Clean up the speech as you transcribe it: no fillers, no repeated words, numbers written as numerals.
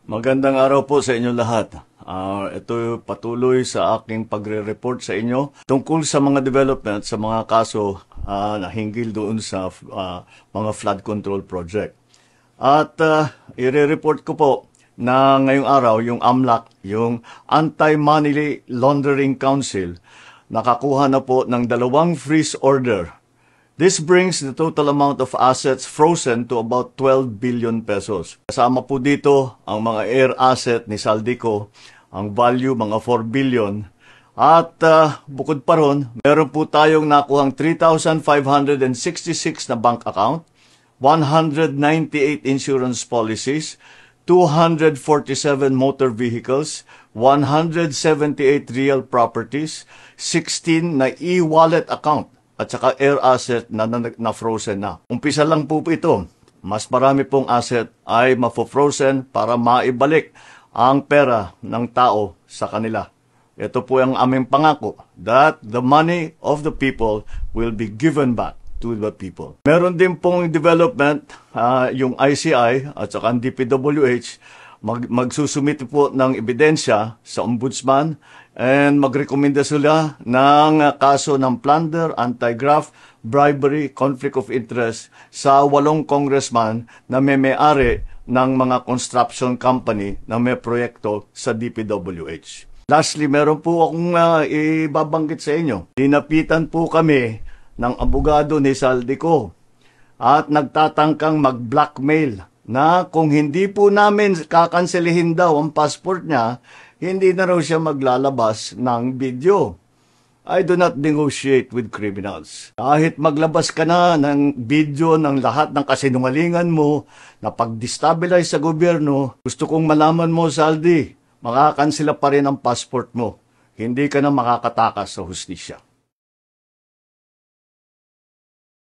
Magandang araw po sa inyo lahat. Ito patuloy sa aking pagre-report sa inyo tungkol sa mga development sa mga kaso na hinggil doon sa mga flood control project. At i-report ko po na ngayong araw yung AMLAC, yung Anti-Money Laundering Council, nakakuha na po ng 2 freeze order. This brings the total amount of assets frozen to about 12 billion pesos. Kasama po dito ang mga air asset ni Saldico, ang value mga 4 billion. At bukod pa ron, meron po tayong nakuhang 3,566 na bank account, 198 insurance policies, 247 motor vehicles, 178 real properties, 16 na e-wallet account, at saka air asset na frozen na. Umpisa lang po ito. Mas marami pong asset ay mafo-frozen para maibalik ang pera ng tao sa kanila. Ito po ang aming pangako that the money of the people will be given back to the people. Meron din pong development, yung ICI at saka ang DPWH, magsusumite po ng ebidensya sa ombudsman and magrekomenda sila ng kaso ng plunder, anti-graft, bribery, conflict of interest sa 8 congressman na may-ari ng mga construction company na may proyekto sa DPWH. Lastly, meron po akong ibabanggit sa inyo. Dinapitan po kami ng abogado ni Saldico at nagtatangkang mag-blackmail na kung hindi po namin kakanselihin daw ang passport niya, hindi na raw siya maglalabas ng video. I do not negotiate with criminals. Kahit maglabas ka na ng video ng lahat ng kasinungalingan mo na pag-destabilize sa gobyerno, gusto kong malaman mo, Saldi, makakansela pa rin ang passport mo. Hindi ka na makakatakas sa hustisya.